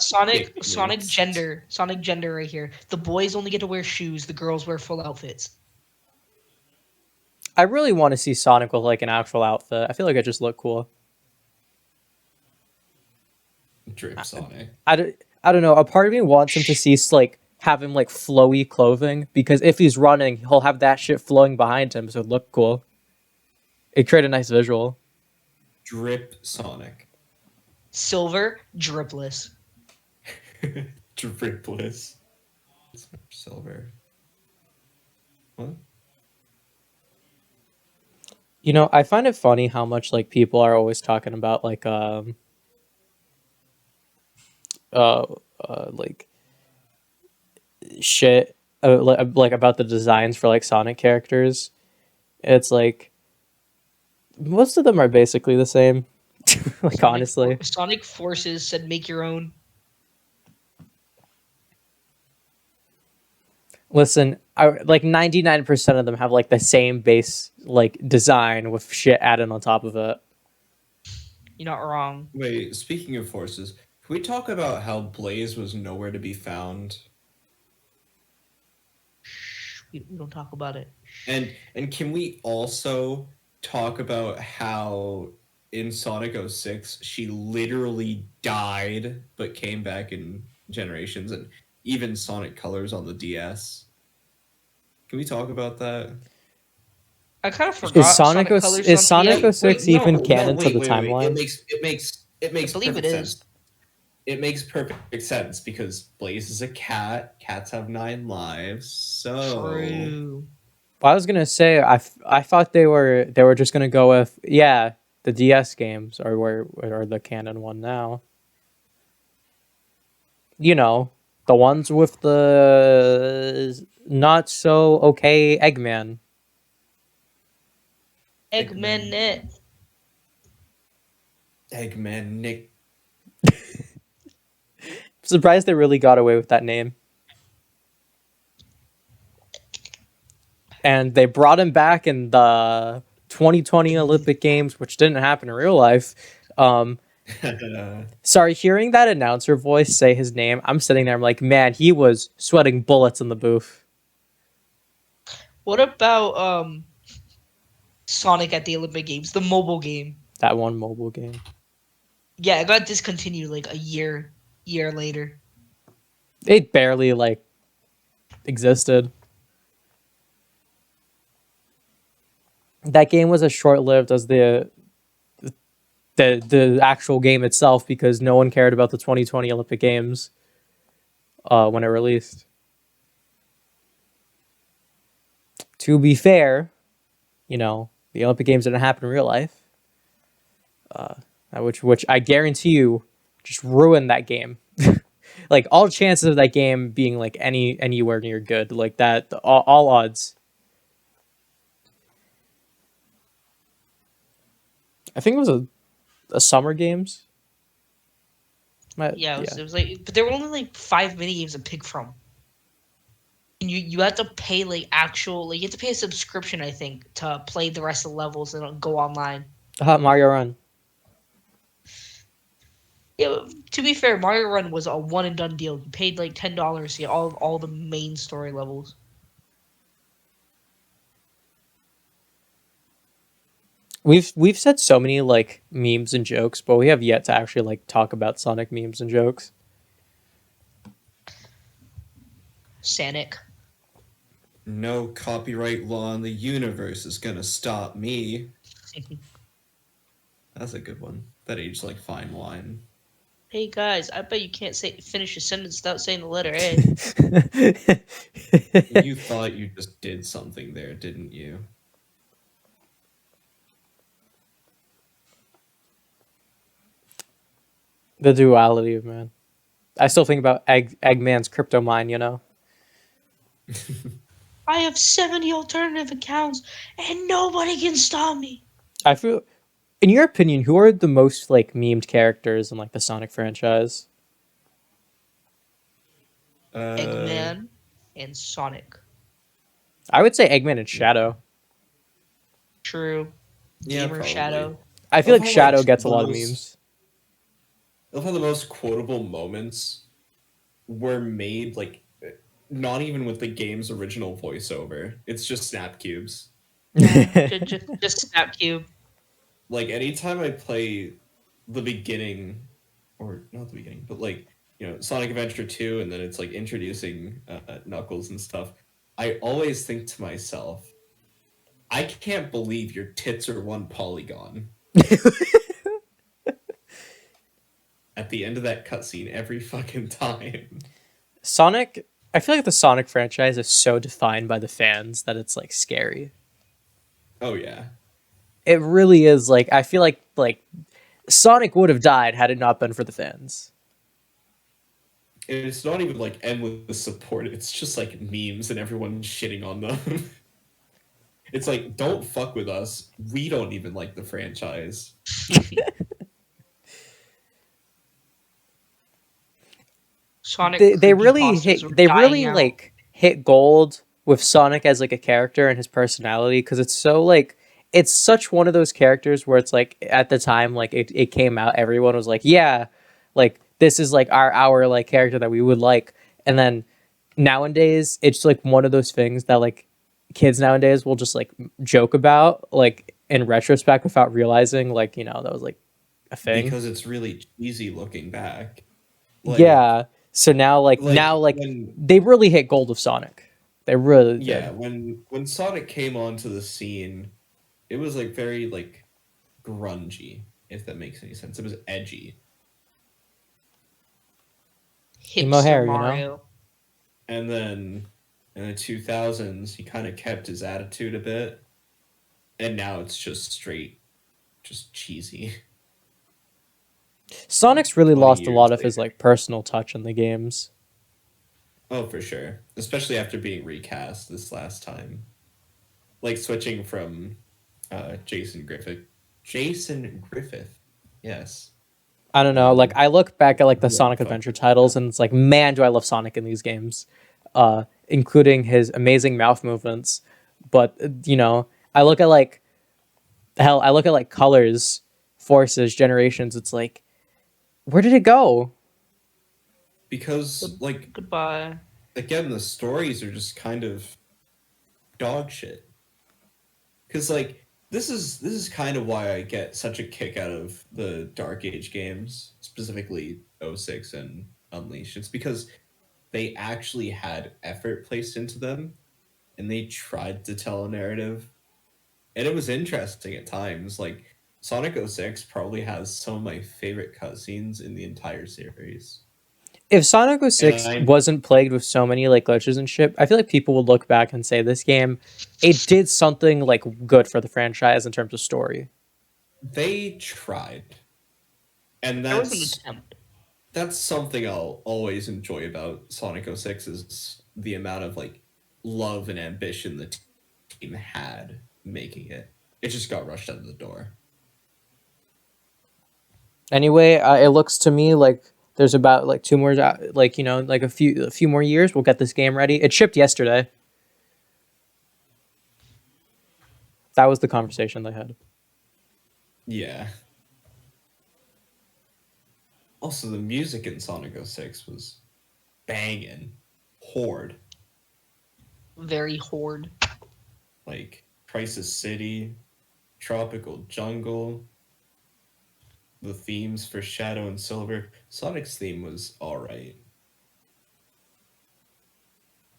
Sonic gender right here. The boys only get to wear shoes. The girls wear full outfits. I really want to see Sonic with like an actual outfit. I feel like it just look cool. Drip Sonic. I don't know. A part of me wants him to see like have him like flowy clothing because if he's running, he'll have that shit flowing behind him, so it look cool. It create a nice visual. Drip Sonic. Silver, dripless. Dripless. Silver. What? You know, I find it funny how much like people are always talking about like like shit like about the designs for like Sonic characters. It's like most of them are basically the same. Like honestly. Sonic Forces said make your own. Listen, like 99% of them have like the same base like design with shit added on top of it. You're not wrong. Wait, speaking of forces, can we talk about how Blaze was nowhere to be found? We don't talk about it. And can we also talk about how in Sonic 06 she literally died but came back in Generations, and even Sonic Colors on the DS? Can we talk about that? I kind of forgot. Sonic Colors is on Sonic DS. 06 even canon to the timeline? It makes I believe perfect it is. sense. It makes perfect sense because Blaze is a cat. Cats have 9 lives. So True. Well, I was gonna say I thought they were just gonna go with the DS games or the canon one now. You know, the ones with the not so okay Eggman. Eggman Net. Eggman Nick. Surprised they really got away with that name. And they brought him back in the 2020 Olympic Games, which didn't happen in real life. Sorry, hearing that announcer voice say his name, I'm sitting there, I'm like, man, he was sweating bullets in the booth. What about Sonic at the Olympic Games, the mobile game? That one mobile game. Yeah, it got discontinued like a year later. It barely like existed. That game was as short lived as the actual game itself because no one cared about the 2020 Olympic Games when it released. To be fair, you know, the Olympic Games didn't happen in real life, which I guarantee you just ruined that game. Like all chances of that game being like anywhere near good, like that, all odds. I think it was a Summer Games. Yeah, it was like, but there were only like 5 mini games to pick from. And you had to pay like actual, like you had to pay a subscription, I think, to play the rest of the levels and go online. Mario Run. Yeah, to be fair, Mario Run was a one and done deal. You paid like $10 to get all the main story levels. We've said so many like memes and jokes, but we have yet to actually like talk about Sonic memes and jokes. Sonic. No copyright law in the universe is gonna stop me. That's a good one. That aged like fine wine. Hey guys, I bet you can't finish a sentence without saying the letter A. You thought you just did something there, didn't you? The duality of man. I still think about Eggman's crypto mine, you know? I have 70 alternative accounts and nobody can stop me. I feel, in your opinion, who are the most like memed characters in like the Sonic franchise? Eggman and Sonic. I would say Eggman and Shadow. True. Yeah, Gamer probably. Shadow. I feel like Of how, Shadow like, gets a the lot of most- memes. I love how the most quotable moments were made like not even with the game's original voiceover. It's just snap cubes. just Snap Cube. Like anytime I play the beginning, or not the beginning, but like Sonic Adventure 2, and then it's like introducing Knuckles and stuff. I always think to myself, I can't believe your tits are one polygon. At the end of that cutscene every fucking time. Sonic, I feel like the Sonic franchise is so defined by the fans that it's like scary. Oh yeah. It really is like I feel like Sonic would have died had it not been for the fans. It's not even like endless support, it's just like memes and everyone shitting on them. It's like, don't fuck with us. We don't even like the franchise. Sonic. They really creepypastas are hit they dying really out. like hit gold with Sonic as like a character and his personality because it's so like it's such one of those characters where it's like at the time like it came out everyone was like yeah like this is like our like character that we would like, and then nowadays it's like one of those things that like kids nowadays will just like joke about like in retrospect without realizing like that was like a thing Because it's really cheesy looking back. yeah. So now like when they really hit gold with Sonic. They really yeah, did. when Sonic came onto the scene, it was like very like grungy, if that makes any sense. It was edgy. Emo Hipster hair, you know? Mario. And then in the 2000s, he kind of kept his attitude a bit. And now it's just straight, just cheesy. Sonic's really 20 lost a lot years of his later. like personal touch in the games. Oh, for sure. Especially after being recast this last time. Like switching from Jason Griffith. Jason Griffith. Yes. I don't know. Like I look back at like the Yeah, Sonic fuck. Adventure titles and it's like, man, do I love Sonic in these games. Including his amazing mouth movements. But I look at like I look at like Colors, Forces, Generations, it's like where did it go? Because, like, Goodbye. again, the stories are just kind of dog shit. Because like this is kind of why I get such a kick out of the Dark Age games, specifically '06 and Unleashed. It's because they actually had effort placed into them, and they tried to tell a narrative, and it was interesting at times. Like Sonic '06 probably has some of my favorite cutscenes in the entire series. If Sonic And 06 wasn't plagued with so many like glitches and shit, I feel like people would look back and say this game, it did something like good for the franchise in terms of story. they tried, and There was an that's attempt. that's something I'll always enjoy about Sonic '06 is the amount of like love and ambition the team had making it. It just got rushed out of the door. Anyway, it looks to me like there's about like two more, like like a few more years. We'll get this game ready. It shipped yesterday. That was the conversation they had. Yeah. Also, the music in Sonic '06 was banging, horde, Very horde. like Crisis City, Tropical Jungle, the themes for Shadow and Silver. Sonic's theme was alright.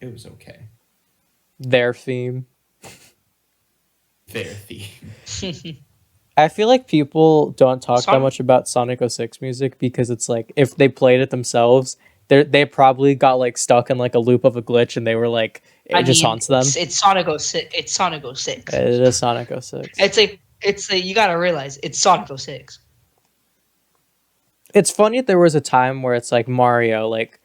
It was okay. Their theme. Their theme. I feel like people don't talk that Son- much about Sonic 06 music because it's like if they played it themselves, they probably got like stuck in like a loop of a glitch and they were like it I just mean, haunts them. it's Sonic 06. It's Sonic 06. It is Sonic 06. It's a you gotta realize it's Sonic 06. It's funny there was a time where it's like Mario, like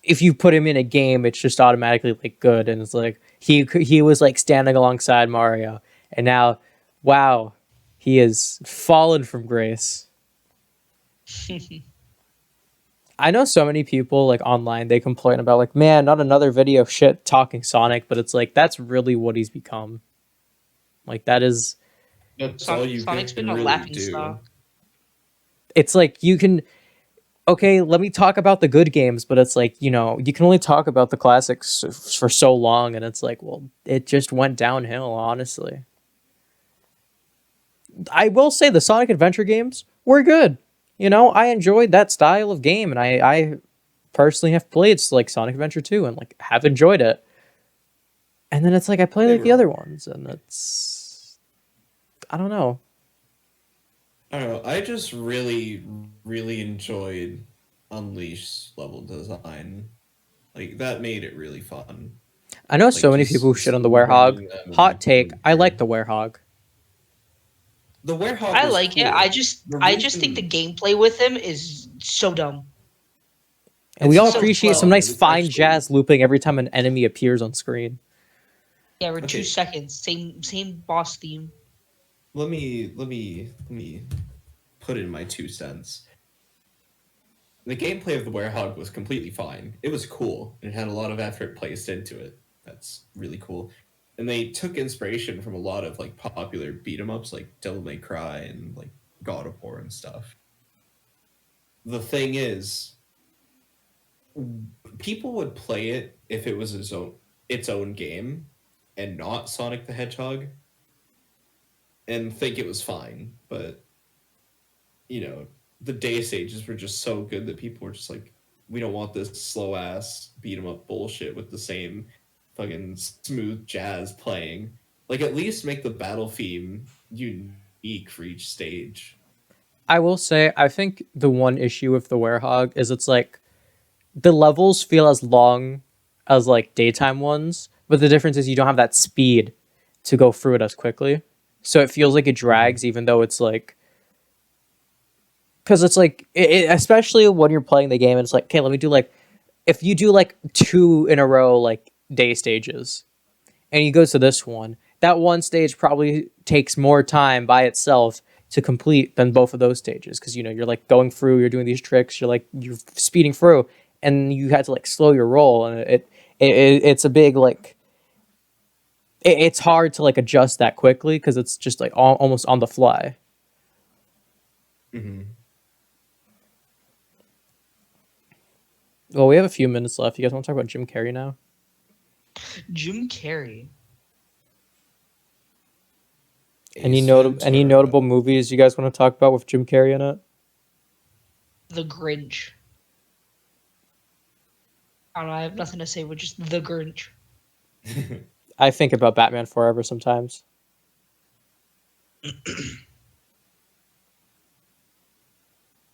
if you put him in a game, it's just automatically like good, and it's like he was like standing alongside Mario, and now, wow, he has fallen from grace. I know so many people like online they complain about like, man, not another video of shit talking Sonic, but it's like that's really what he's become. Like that is That's all you Sonic's can been a really laughing do. stock. it's like you can okay, let me talk about the good games, but it's like, you can only talk about the classics for so long and it's like, well, it just went downhill, honestly. I will say the Sonic Adventure games were good. I enjoyed that style of game and I personally have played like Sonic Adventure 2 and like have enjoyed it. And then it's like I play They like the were other alright. ones and it's I don't know. I don't know. I just really, really enjoyed Unleashed level design. Like that made it really fun. I know Like so many people who just shit on the speed Werehog. running them Hot and take, going I like through. the Werehog. The Werehog I was like it. cool. The I just think the reason gameplay with him is so dumb. And we it's all So not appreciate some slow. dumb. nice It's fine actually jazz looping every time an enemy appears on screen. Yeah, every two okay. seconds. Same boss theme. Let me put in my 2 cents. The gameplay of the Werehog was completely fine. It was cool. It had a lot of effort placed into it. That's really cool. And they took inspiration from a lot of like popular beat 'em ups like Devil May Cry and like God of War and stuff. The thing is, people would play it if it was its own game and not Sonic the Hedgehog and think it was fine. But you know, the day stages were just so good that people were just like, we don't want this slow ass beat 'em up bullshit with the same fucking smooth jazz playing. Like, at least make the battle theme unique for each stage. I will say, I think the one issue with the Werehog is it's like the levels feel as long as like daytime ones, but the difference is you don't have that speed to go through it as quickly. So it feels like it drags, even though it's like, because it's like, especially when you're playing the game, and it's like, okay, let me do like, if you do like two in a row, like day stages, and you go to this one, that one stage probably takes more time by itself to complete than both of those stages because you're like going through, you're doing these tricks, you're speeding through, and you had to like slow your roll, and it's a big like it's hard to like adjust that quickly because it's just like almost on the fly. Mm-hmm. Well, we have a few minutes left. You guys want to talk about Jim Carrey now? Jim Carrey. Any Ace notable movies you guys want to talk about with Jim Carrey in it? The Grinch. I don't know. I have nothing to say with just The Grinch. I think about Batman Forever sometimes.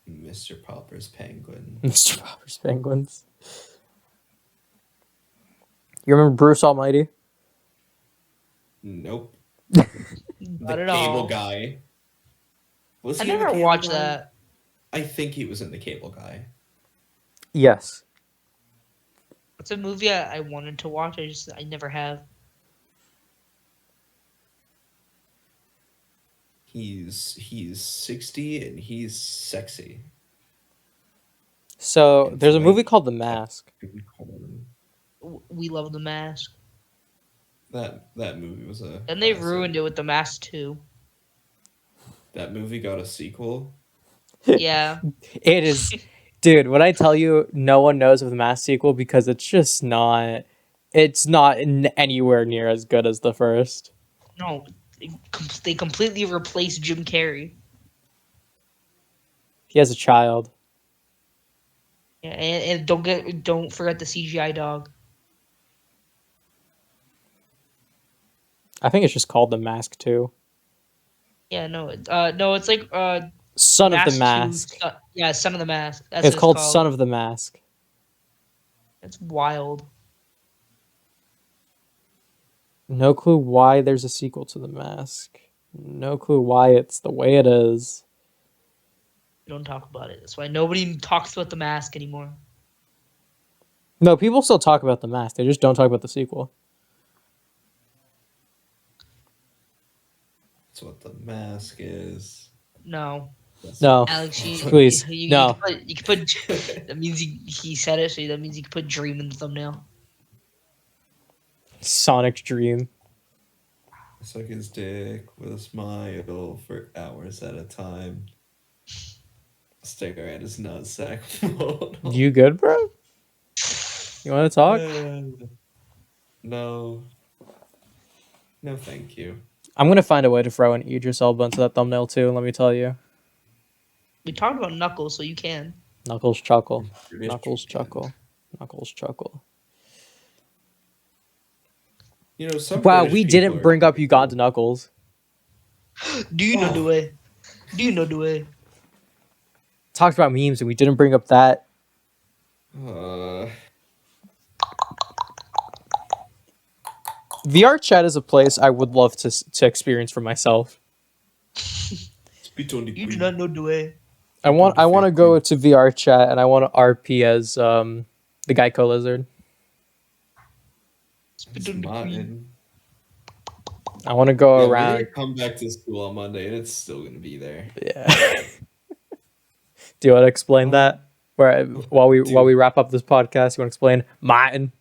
Mr. Popper's Penguin. Mr. Popper's Penguins. You remember Bruce Almighty? Nope. Not The at Cable all. Guy. Was I he in the never Cable watched Guy? that. I think he was in the Cable Guy. Yes. It's a movie I wanted to watch. I never have. He's 60 and he's sexy. So And there's a movie tonight, called The Mask. We Love the Mask. That movie was a And they classic. ruined it with The Mask 2. That movie got a sequel. Yeah. It is, dude. When I tell you, no one knows of the Mask sequel because it's just not. It's not anywhere near as good as the first. No, they completely replaced Jim Carrey. He has a child. Yeah, and don't forget the CGI dog. I think it's just called The Mask 2. Yeah, no, it's like Son of the Mask 2. Mask. Yeah, Son of the Mask. That's It's what called it's Son called. of the Mask. It's wild. No clue why there's a sequel to The Mask. No clue why it's the way it is. We don't talk about it. That's why nobody talks about the Mask anymore. No, people still talk about The Mask. They just don't talk about the sequel. That's what the mask is. No, No, Alex, please, you no. can put that means he said it, so that means you can put Dream in the thumbnail. Sonic's Dream. Suck his dick with a smile for hours at a time. Stare at his nutsack. You good, bro? You want to talk? No. No, thank you. I'm gonna find a way to throw an Idris Elba into that thumbnail too. Let me tell you. We talked about Knuckles, so you can. Knuckles chuckle. British Knuckles chicken. chuckle. Knuckles chuckle. You know, some Wow, British we people didn't are bring up pretty Uganda Knuckles. Do you know the way? Do you know the way? Talked about memes and we didn't bring up that. cool. VR chat is a place I would love to experience for myself. Spit on the You do queen. not know the way. I want to go to VR chat and I want to RP as the Geico lizard. Spit on the queen. Martin. I want to go Yeah, we're around. gonna come back to school on Monday, and it's still gonna be there. Yeah. Do you want to explain that? While we wrap up this podcast, you want to explain Martin?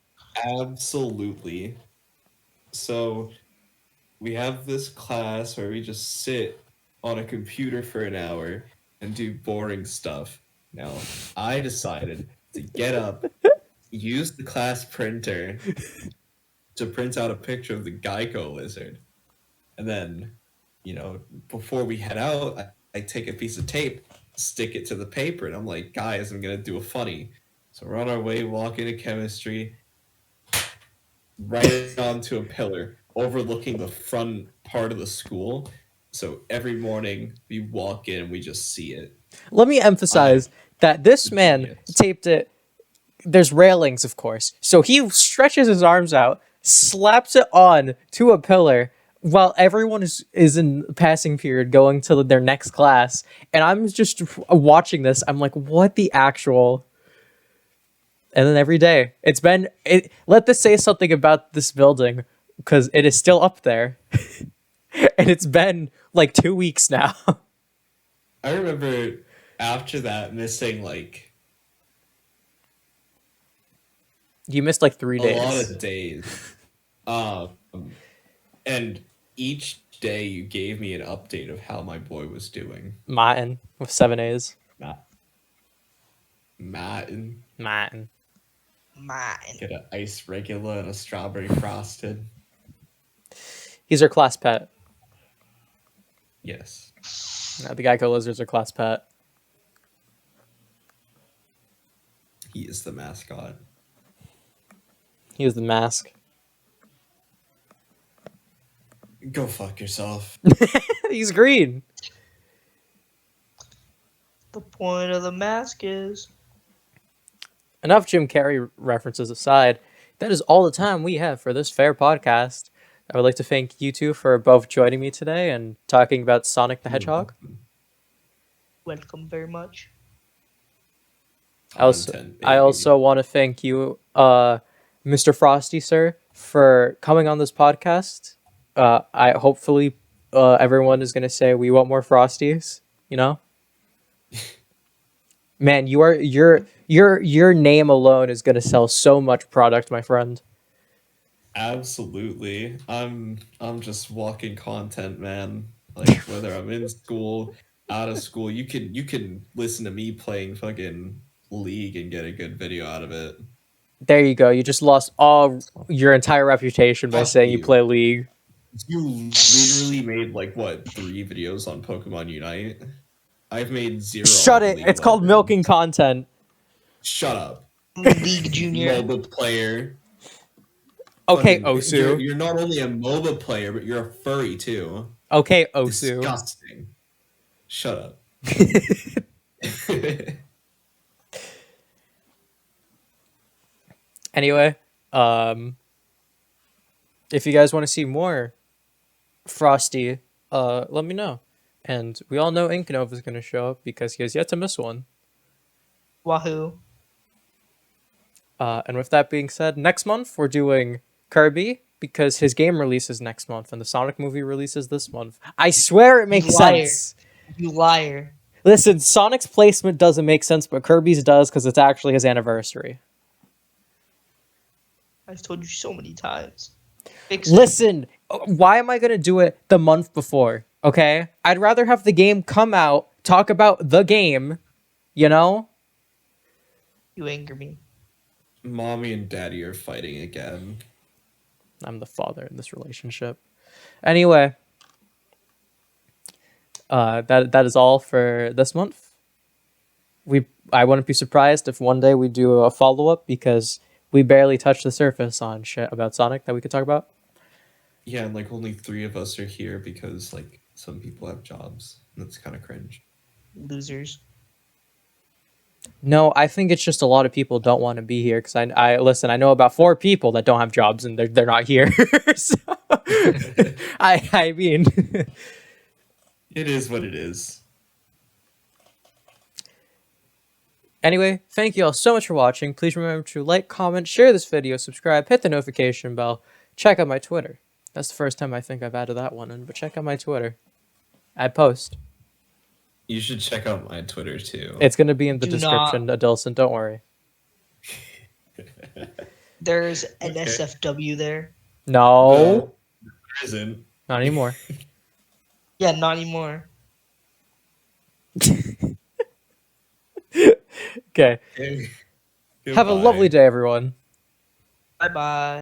Absolutely. So, we have this class where we just sit on a computer for an hour and do boring stuff. Now, I decided to get up, use the class printer to print out a picture of the Geico lizard. And then, before we head out, I take a piece of tape, stick it to the paper, and I'm like, guys, I'm going to do a funny. So we're on our way, walk into chemistry, right onto a pillar, overlooking the front part of the school. So every morning we walk in and we just see it. Let me emphasize that this man Genius. taped it. There's railings, of course. So he stretches his arms out, slaps it on to a pillar while everyone is in passing period going to their next class. And I'm just watching this. I'm like, what the actual... And then every day, let this say something about this building, because it is still up there. And it's been like 2 weeks now. I remember after that missing like You missed like 3 a days. lot of days. And each day you gave me an update of how my boy was doing. Martin with 7 A's. Martin. Martin. Mine. Get an ice regular and a strawberry frosted. He's our class pet. Yes. The Geico lizards are class pet. He is the mascot. He was the mask. Go fuck yourself. He's green. The point of the mask is. Enough Jim Carrey references aside, that is all the time we have for this fair podcast. I would like to thank you two for both joining me today and talking about Sonic the Hedgehog. Welcome very much. I also want to thank you, Mr. Frosty, sir, for coming on this podcast. I hopefully everyone is gonna say we want more Frosties. You know, man, your name alone is gonna sell so much product, my friend. Absolutely. I'm just walking content, man. Like whether I'm in school, out of school, you can listen to me playing fucking League and get a good video out of it. There you go. You just lost all your entire reputation by Fuck saying you you. play League. You literally made like what 3 videos on Pokemon Unite? I've made 0 Shut on it. League It's called Legends. milking content. Shut up. League Junior. MOBA player. Okay, Fucking- Osu. You're not only a MOBA player, but you're a furry too. Okay, Osu. Disgusting. Shut up. Anyway, if you guys want to see more Frosty, let me know. And we all know Inkanova is going to show up because he has yet to miss one. Wahoo. And with that being said, next month we're doing Kirby because his game releases next month and the Sonic movie releases this month. I swear it makes liar. sense. You liar. Listen, Sonic's placement doesn't make sense, but Kirby's does because it's actually his anniversary. I've told you so many times. Fix it. Listen, why am I going to do it the month before? Okay? I'd rather have the game come out, talk about the game, you know? You anger me. Mommy and daddy are fighting again. I'm the father in this relationship. Anyway, that is all for this month. I wouldn't be surprised if one day we do a follow-up because we barely touched the surface on shit about Sonic that we could talk about. Yeah, and like only 3 of us are here because like some people have jobs. That's kind of cringe. Losers. No, I think it's just a lot of people don't want to be here because I listen. I know about 4 people that don't have jobs and they're not here. So, I mean, It is what it is. anyway, thank you all so much for watching. Please remember to like, comment, share this video, subscribe, hit the notification bell. Check out my Twitter. That's the first time I think I've added that one in, but check out my Twitter. I post. You should check out my Twitter too. It's going to be in the Do description, Adilson. Don't worry. There's an Okay. SFW there. No, there isn't. not anymore. Yeah, not anymore. Okay. Have a lovely day, everyone. Bye bye.